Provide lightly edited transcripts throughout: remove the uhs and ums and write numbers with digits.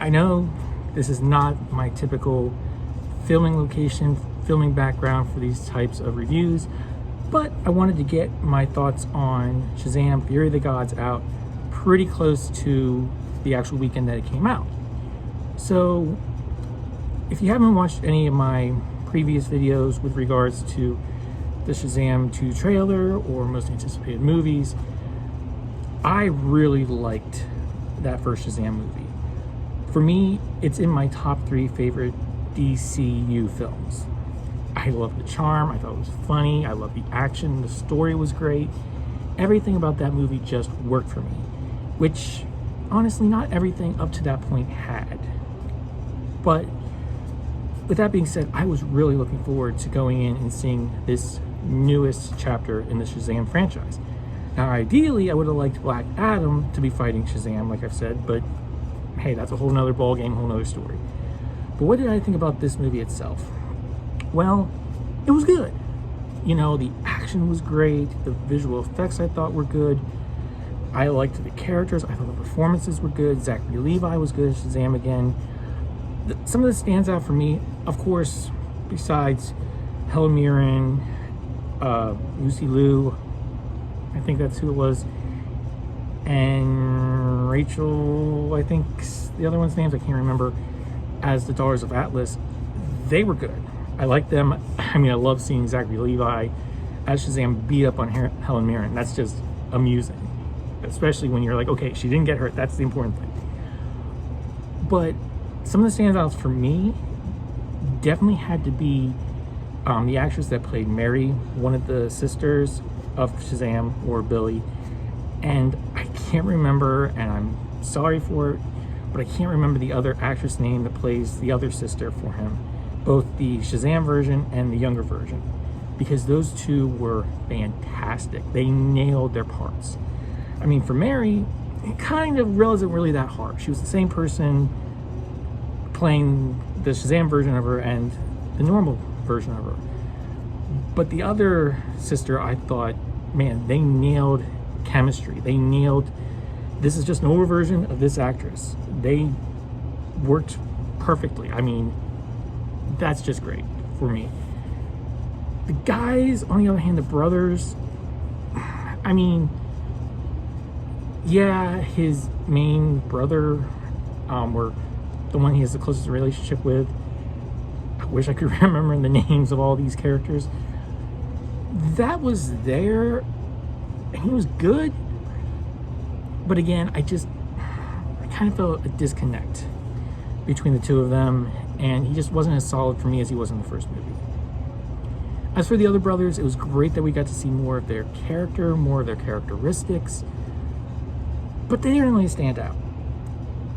I know this is not my typical filming location, filming background for these types of reviews, but I wanted to get my thoughts on Shazam! Fury of the Gods out pretty close to the actual weekend that it came out. So if you haven't watched any of my previous videos with regards to the Shazam 2 trailer or most anticipated movies, I really liked that first Shazam movie. For me, it's in my top 3 favorite DCU films. I love the charm, I thought it was funny, I love the action, the story was great. Everything about that movie just worked for me, which honestly not everything up to that point had. But with that being said, I was really looking forward to going in and seeing this newest chapter in the Shazam franchise. Now ideally I would have liked Black Adam to be fighting Shazam, like I've said, but hey, that's a whole nother ball game, whole nother story. But what did I think about this movie itself? Well, it was good. You know, the action was great, the visual effects I thought were good, I liked the characters, I thought the performances were good, Zachary Levi was good as Shazam again. Some of this stands out for me, of course, besides Helen Mirren, Lucy Liu, I think that's who it was, and Rachel, I think the other one's names I can't remember, as the Daughters of Atlas. They were good. I like them. I mean, I love seeing Zachary Levi as Shazam beat up on Helen Mirren. That's just amusing, especially when you're like, okay, she didn't get hurt. That's the important thing. But some of the standouts for me definitely had to be the actress that played Mary, one of the sisters of Shazam, or Billy. And I can't remember, and I'm sorry for it, but I can't remember the other actress name that plays the other sister for him, both the Shazam version and the younger version, because those two were fantastic. They nailed their parts. I mean, for Mary, it kind of wasn't really that hard. She was the same person playing the Shazam version of her and the normal version of her. But the other sister, I thought, man, they nailed chemistry. They nailed, this is just an older version of this actress. They worked perfectly. I mean, that's just great for me. The guys, on the other hand, the brothers, I mean, yeah, his main brother, were the one he has the closest relationship with. I wish I could remember the names of all these characters. That was there, and he was good. But again, I kind of felt a disconnect between the two of them, and he just wasn't as solid for me as he was in the first movie. As for the other brothers, it was great that we got to see more of their character, more of their characteristics, but they didn't really stand out.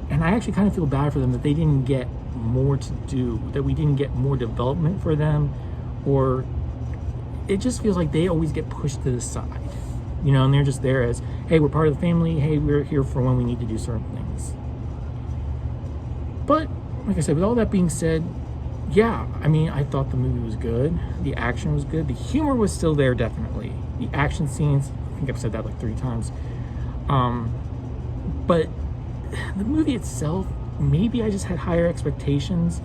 And I actually kind of feel bad for them that they didn't get more to do, that we didn't get more development for them, or it just feels like they always get pushed to the side, you know, and they're just there as, hey, we're part of the family, hey, we're here for when we need to do certain things. But like I said, with all that being said, yeah, I mean, I thought the movie was good, the action was good, the humor was still there, definitely. The action scenes, I think I've said that like 3 times, but the movie itself, maybe I just had higher expectations,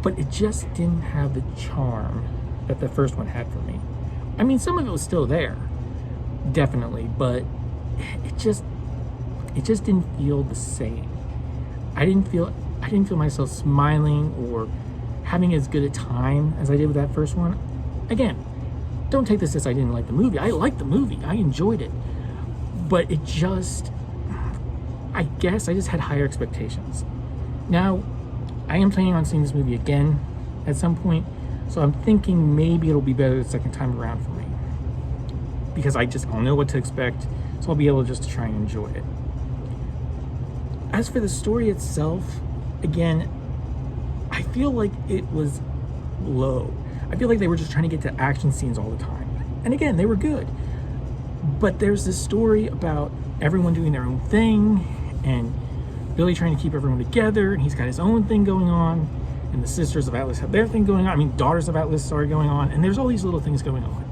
but it just didn't have the charm that the first one had for me. I mean, some of it was still there, definitely, but it just didn't feel the same. I didn't feel myself smiling or having as good a time as I did with that first one. Again, don't take this as I didn't like the movie. I liked the movie. I enjoyed it. But it just, I guess I just had higher expectations. Now, I am planning on seeing this movie again at some point, so I'm thinking maybe it'll be better the second time around for me, because I'll know what to expect, so I'll be able just to try and enjoy it. As for the story itself, again, I feel like it was low. I feel like they were just trying to get to action scenes all the time. And again, they were good. But there's this story about everyone doing their own thing, and Billy trying to keep everyone together, and he's got his own thing going on, and the Sisters of Atlas have their thing going on. I mean, Daughters of Atlas are going on, and there's all these little things going on.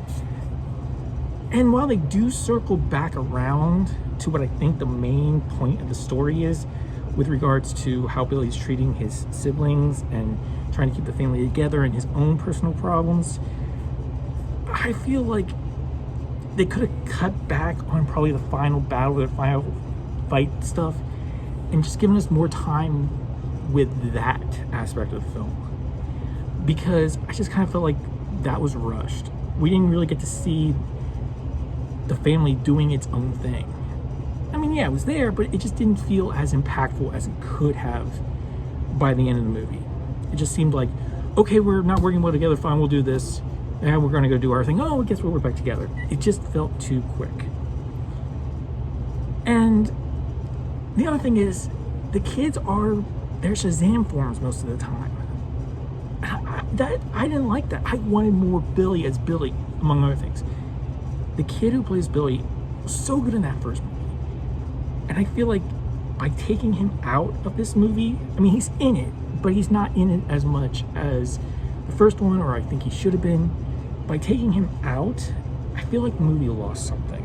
And while they do circle back around to what I think the main point of the story is, with regards to how Billy's treating his siblings and trying to keep the family together and his own personal problems. I feel like they could have cut back on probably the final battle, the final fight stuff, and just given us more time with that aspect of the film. Because I just kind of felt like that was rushed. We didn't really get to see the family doing its own thing. I mean, yeah, it was there, but it just didn't feel as impactful as it could have by the end of the movie. It just seemed like, okay, we're not working well together, fine, we'll do this, and we're gonna go do our thing. Oh, guess what, we're back together. It just felt too quick. And the other thing is, the kids are their Shazam forms most of the time. I didn't like that. I wanted more Billy as Billy, among other things. The kid who plays Billy was so good in that first movie. And I feel like by taking him out of this movie, I mean, he's in it, but he's not in it as much as the first one, or I think he should have been. By taking him out, I feel like the movie lost something.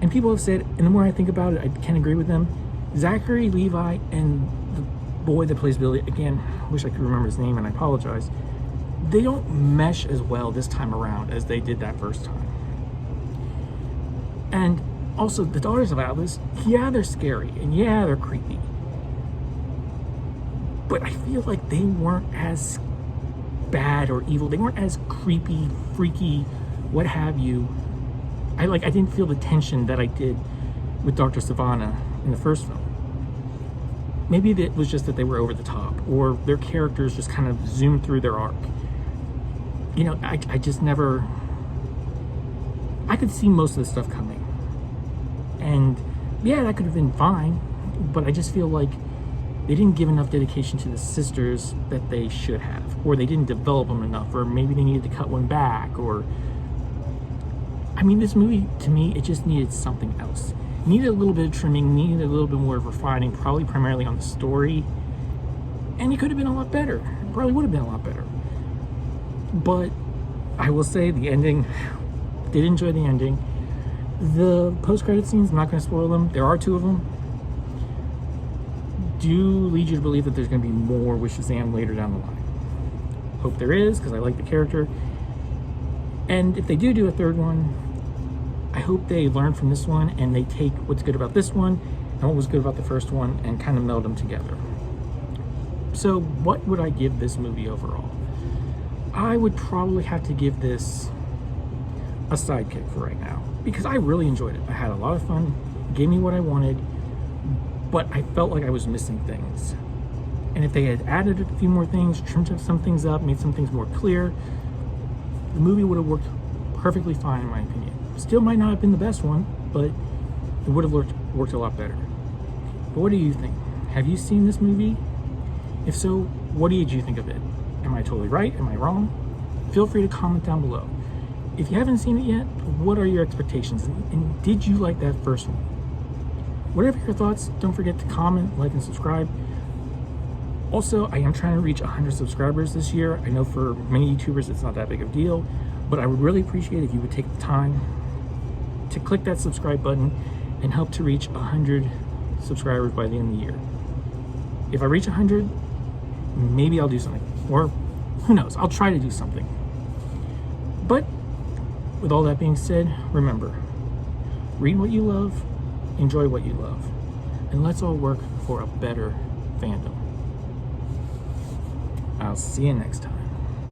And people have said, and the more I think about it, I can agree with them, Zachary Levi and the boy that plays Billy, again, I wish I could remember his name and I apologize, they don't mesh as well this time around as they did that first time. And also, the Daughters of Atlas, yeah, they're scary, and yeah, they're creepy. But I feel like they weren't as bad or evil. They weren't as creepy, freaky, what have you. I didn't feel the tension that I did with Dr. Savannah in the first film. Maybe it was just that they were over the top, or their characters just kind of zoomed through their arc. You know, I just never... I could see most of the stuff coming. And yeah, that could have been fine, but I just feel like they didn't give enough dedication to the sisters that they should have, or they didn't develop them enough, or maybe they needed to cut one back, or... I mean, this movie, to me, it just needed something else. It needed a little bit of trimming, needed a little bit more of refining, probably primarily on the story, and it could have been a lot better. It probably would have been a lot better. But I will say the ending, did enjoy the ending. The post-credit scenes, I'm not going to spoil them. There are 2 of them. Do lead you to believe that there's going to be more with Shazam later down the line. Hope there is, because I like the character. And if they do a 3rd one, I hope they learn from this one and they take what's good about this one and what was good about the first one and kind of meld them together. So what would I give this movie overall? I would probably have to give this a sidekick for right now, because I really enjoyed it. I had a lot of fun, gave me what I wanted, but I felt like I was missing things. And if they had added a few more things, trimmed some things up, made some things more clear, the movie would have worked perfectly fine in my opinion. Still might not have been the best one, but it would have worked a lot better. But what do you think? Have you seen this movie? If so, what did you think of it? Am I totally right? Am I wrong? Feel free to comment down below. If you haven't seen it yet, what are your expectations? And did you like that first one? Whatever your thoughts, don't forget to comment, like, and subscribe. Also, I am trying to reach 100 subscribers this year. I know for many YouTubers it's not that big of a deal, but I would really appreciate if you would take the time to click that subscribe button and help to reach 100 subscribers by the end of the year. If I reach 100, maybe I'll do something, or who knows, I'll try to do something. But with all that being said, remember, read what you love, enjoy what you love, and let's all work for a better fandom. I'll see you next time.